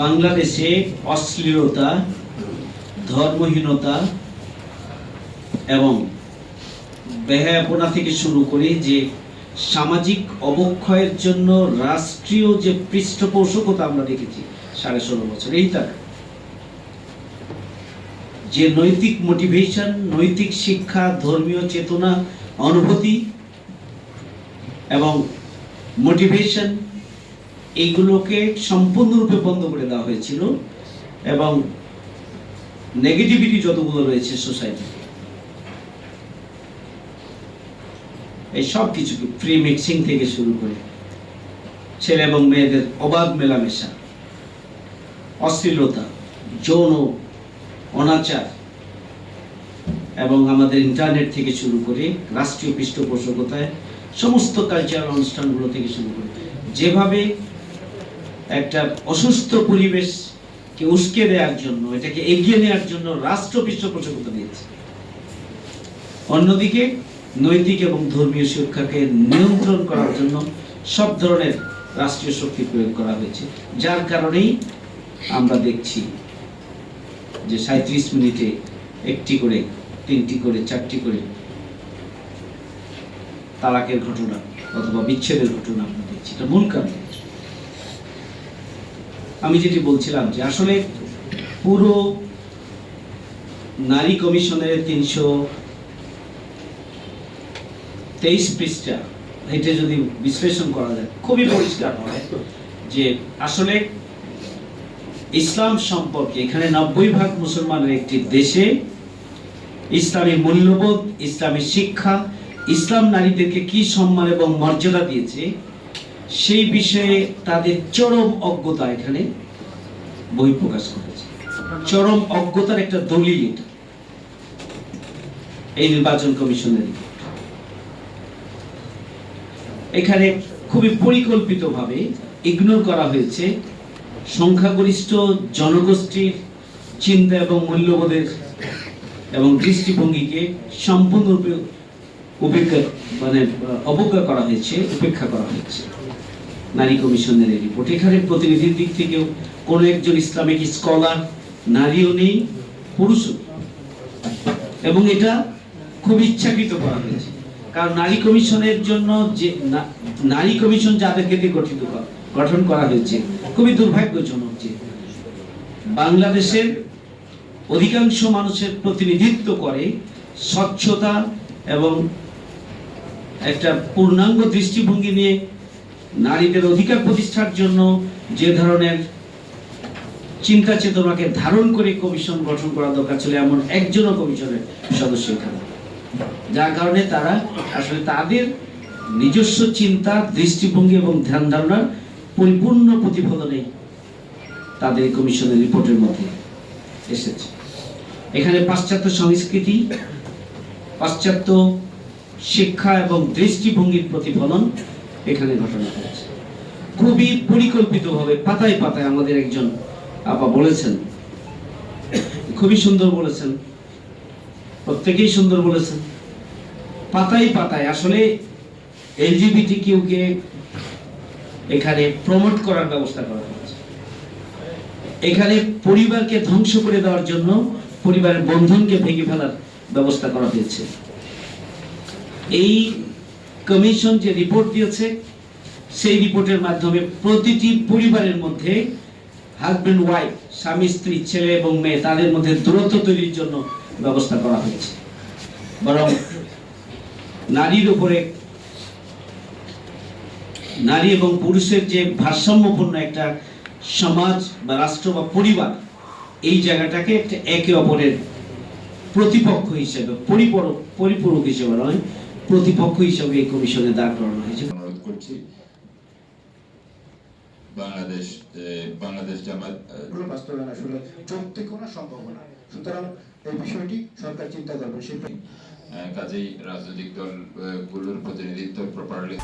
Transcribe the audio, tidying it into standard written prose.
বাংলাদেশে অশ্লীলতা, ধর্মহীনতা এবং বেহায়াপনা থেকে শুরু করে যে সামাজিক অবক্ষয়ের জন্য রাষ্ট্রীয় যে পৃষ্ঠপোষকতা আমরা দেখেছি 16.5 বছর, এই তার যে নৈতিক মোটিভেশন, নৈতিক শিক্ষা, ধর্মীয় চেতনা, অনুভূতি এবং মোটিভেশন, এইগুলোকে সম্পূর্ণরূপে বন্ধ করে দেওয়া হয়েছিল এবং নেগেটিভিটি যতগুলো রয়েছে সোসাইটিতে এই সব কিছুকে ফ্রি মিক্সিং থেকে শুরু করে ছেলে এবং মেয়েদের অবাধ মেলামেশা, অশ্লীলতা, যৌন অনাচার এবং আমাদের ইন্টারনেট থেকে শুরু করে রাষ্ট্রীয় পৃষ্ঠপোষকতায় সমস্ত কালচারাল অনুষ্ঠানগুলো থেকে শুরু করে যেভাবে একটা অসুস্থ পরিবেশকে উস্কে দেওয়ার জন্য, এটাকে এগিয়ে নেওয়ার জন্য রাষ্ট্র পৃষ্ঠপোষকতা দিয়েছে, অন্যদিকে নৈতিক এবং ধর্মীয় শিক্ষাকে নিয়ন্ত্রণ করার জন্য সব ধরনের রাষ্ট্রীয় শক্তি প্রয়োগ করা হয়েছে, যার কারণেই আমরা দেখছি যে 37 মিনিটে 1টি করে, 3টি করে, 4টি করে তালাকের ঘটনা অথবা বিচ্ছেদের ঘটনা আমরা দেখছি। এটা মূল কারণ। আমি যেটি বলছিলাম যে আসলে পুরো নারী কমিশনের 323 পৃষ্ঠা এটা যদি বিশ্লেষণ করা যায় খুবই পরিষ্কার হয় যে আসলে ইসলাম সম্পর্কে, এখানে 90% মুসলমানের একটি দেশে ইসলামী মূল্যবোধ, ইসলামী শিক্ষা, ইসলাম নারীদেরকে কি সম্মান এবং মর্যাদা দিয়েছে সেই বিষয়ে তাদের চরম অজ্ঞতা এখানে বই প্রকাশ করেছে। চরম অজ্ঞতার একটা দলিল এটা এই নির্বাচন কমিশনের। এখানে খুবই পরিকল্পিতভাবে ইগনোর করা হয়েছে সংখ্যাগরিষ্ঠ জনগোষ্ঠীর চিন্তা এবং মূল্যবোধের এবং দৃষ্টিভঙ্গিকে সম্পূর্ণরূপে অবজ্ঞা করা হয়েছে, উপেক্ষা করা হয়েছে নারী কমিশনের এই রিপোর্ট। এখানে প্রতিনিধির দিক থেকেও কোনো একজন ইসলামিক স্কলার নারীও নেই, পুরুষও, এবং এটা খুব ইচ্ছাকৃত করা হয়েছে। কারণ নারী কমিশনের জন্য যে নারী কমিশন যাদেরকে দিয়ে গঠন করা হয়েছে খুবই দুর্ভাগ্যজনক যে বাংলাদেশের অধিকাংশ মানুষের প্রতিনিধিত্ব করে স্বচ্ছতা এবং একটা পূর্ণাঙ্গ দৃষ্টিভঙ্গি নিয়ে নারীদের অধিকার প্রতিষ্ঠার জন্য যে ধরনের চিন্তা চেতনাকে ধারণ করে কমিশন গঠন করা দরকার ছিল এমন একজনও কমিশনের সদস্য এখানে, যার কারণে তারা আসলে তাদের নিজস্ব চিন্তা, দৃষ্টিভঙ্গি এবং ধ্যান ধারণার পরিপূর্ণ প্রতিফলনেই তাদের কমিশনের রিপোর্টের মধ্যে এসেছে। এখানে পাশ্চাত্য সংস্কৃতি, পাশ্চাত্য শিক্ষা এবং দৃষ্টিভঙ্গির প্রতিফলন এখানে ঘটনা হয়েছে। খুবই পরিকল্পিতভাবে পাতায় পাতায় আমাদের একজন আপা বলেছেন, খুবই সুন্দর বলেছেন, প্রত্যেকেই সুন্দর বলেছেন, পাতায় পাতায় আসলে LGBTQ-কে এখানে প্রমোট করার ব্যবস্থা করা হয়েছে। এখানে পরিবারকে ধ্বংস করে দেওয়ার জন্য পরিবারের বন্ধনকে ভেঙে ফেলার ব্যবস্থা করা হয়েছে। এই কমিশন যে রিপোর্ট দিয়েছে সেই রিপোর্টের মাধ্যমে প্রতিটি পরিবারের মধ্যে হাজব্যান্ড ওয়াইফ, স্বামী স্ত্রী, ছেলে এবং মেয়ে, তাদের মধ্যে দূরত্ব তৈরির জন্য ব্যবস্থা করা হয়েছে। বরং নারীর উপরে, নারী এবং পুরুষের যে ভারসাম্যপূর্ণ একটা সমাজ বা রাষ্ট্র বা পরিবার, এই জায়গাটাকে একটা একে অপরের প্রতিপক্ষ হিসেবে, পরিপূরক হিসেবে নয়, প্রতিপক্ষ হিসেবে এই কমিশনে দাঁড় করানো হয়েছে। অনুরোধ করছি বাংলাদেশ জামাত বাস্তবায়ন আসলে চলতে কোনো সম্ভব না, সুতরাং এই বিষয়টি সরকার চিন্তা করবে। কাজেই রাজনৈতিক দলগুলোর প্রতিনিধিত্ব প্রপারলি